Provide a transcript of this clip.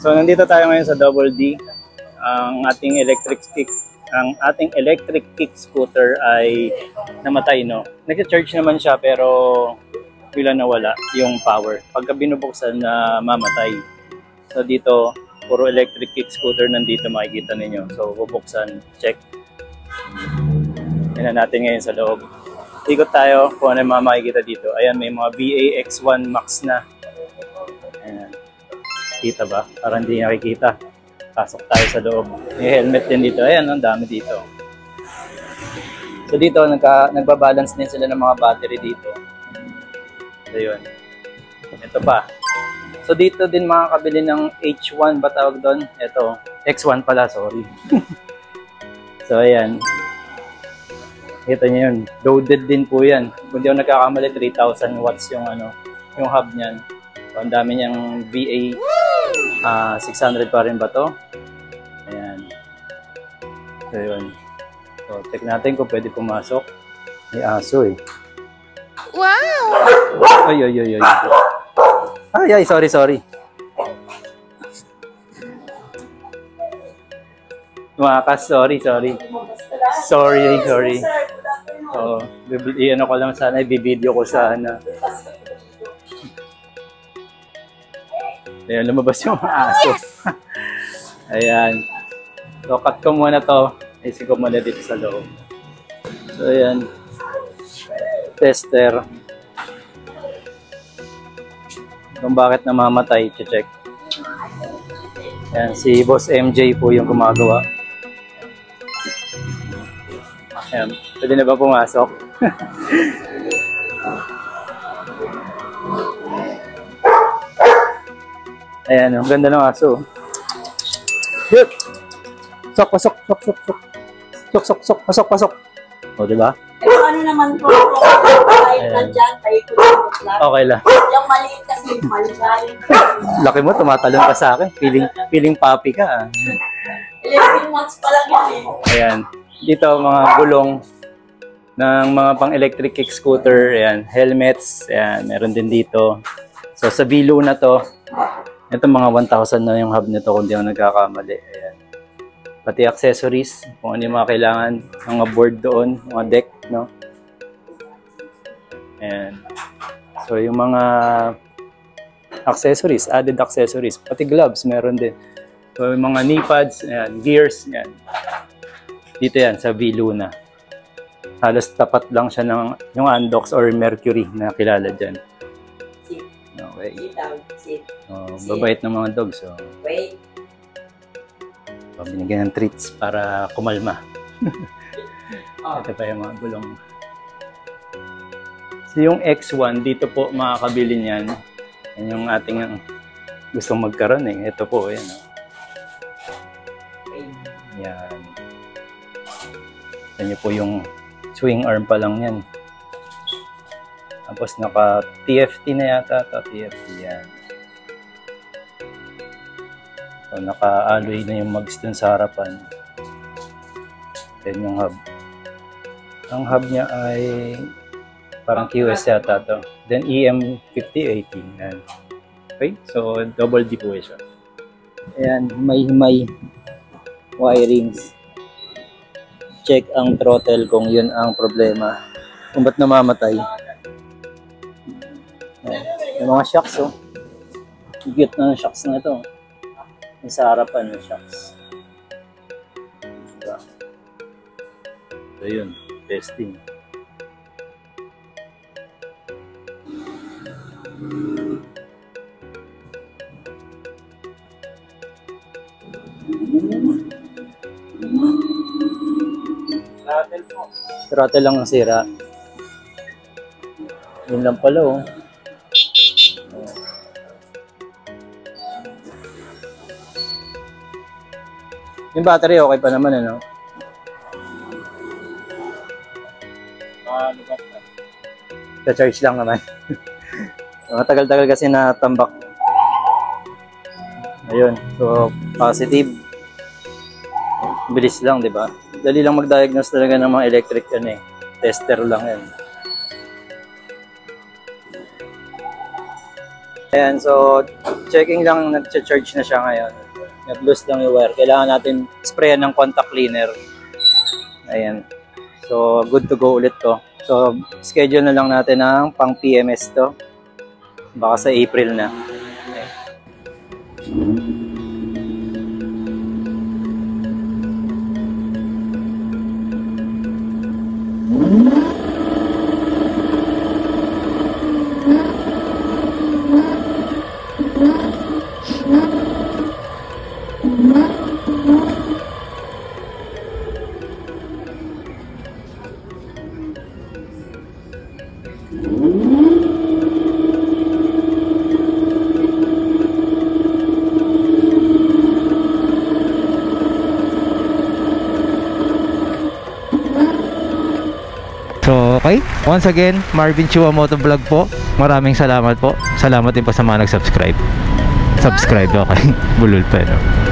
So nandito tayo ngayon sa Double D. Ang ating electric kick scooter ay namatay, no. Nag-charge naman siya pero bigla nawala yung power. Pagka binubuksan na mamatay. So dito puro electric kick scooter nandito makikita ninyo. So bubuksan, check. Tingnan natin ngayon sa loob. Ikot tayo kung ano yung makikita dito. Ayan, may mga BAX1 Max na. Ayan. Kita ba? Parang hindi nakikita. Pasok tayo sa loob. May helmet din dito. Ayan, ang dami dito. So dito, nagbabalance din sila ng mga battery dito. So yun. Ito pa. So dito din makakabili ng H1 ba tawag doon? Ito. X1 pala, sorry. So ayan. Kita niyo yun. Loaded din po yan. Kung di ako nagkakamali, 3,000 watts yung yung hub niyan. So, ang dami niyang VA 600 pa rin ba to? Ayan. So yun. So check natin kung pwede pumasok. May aso eh. Wow! Ay, sorry. Tumakas, sorry. Sorry. So, ano ko lang sana, i-video ko sana. Ayan, lumabas yung aso. Yes! Ayan. So, cut ko muna to. Isin ko muna dito sa loob. So, ayan. Tester. Kung bakit namamatay, check. Ayan, si Boss MJ po yung gumagawa. Ayan, pwede na ba pumasok? Ayan, ang ganda ng aso. Pasok. Pasok. O, diba? Pero ano naman po, kahit na dyan, tayo ko lang. Okay lang. Yung maliit kasi, maligay. Laki mo, tumatalon ka sa akin. Feeling papi ka. 11 months pa lang yun eh. Ayan. Dito, mga gulong ng mga pang-electric kick scooter. Ayan, helmets. Ayan, meron din dito. So, sa Vilo na to, ito mga 1,000 na yung hub nito kung di ako nagkakamali. Ayan. Pati accessories, kung ano yung mga kailangan, mga board doon, mga deck, no? Ayan. So, yung mga accessories, added accessories, pati gloves, meron din. So, yung mga knee pads, ayan, gears, ayan. Dito yan, sa V-Luna. Halos tapat lang siya ng yung Andox or Mercury na kilala dyan. Okay. Babait ng mga dogs. So. Wait. Binigyan ng treats para kumalma. Ito pa yung mga gulong. So yung X1, dito po makakabili niyan. Yan yung ating gustong magkaroon eh. Ito po, yan. Yan. Yan po yung swing arm pa lang yan. Tapos naka TFT na yata ito. TFT yan. So naka-alloy na yung mags dun sa harapan. Then yung hub. Ang hub niya ay parang QS yata ito. Then EM5080. Yan. Okay? So double D po siya. Ayan. May wirings. Check ang throttle kung yun ang problema. Kung ba't namamatay. Ayan. Yung mga shocks, oh. Cute na ng shocks na ito. Yung sa harapan ng shocks. Diba? So yun, testing. Throttle lang ang sira. Yun lang pala, oh. Yung battery okay pa naman, ano? Sa-charge lang naman. Matagal-tagal kasi natambak. Ayun. So, positive. Bilis lang, di ba? Dali lang mag-diagnose talaga ng mga electric yan eh. Tester lang yan. Ayan, so checking lang, nag-charge na siya ngayon. Nag-loose lang yung wire. Kailangan natin sprayan ng contact cleaner. Ayan. So, good to go ulit to. So, schedule na lang natin ng pang PMS to. Baka sa April na. Okay. So, okay. Once again, Marvin Chua Motovlog po. Maraming salamat po. Salamat din po sa mga nag-subscribe. Subscribe, okay. Bulol pa, no?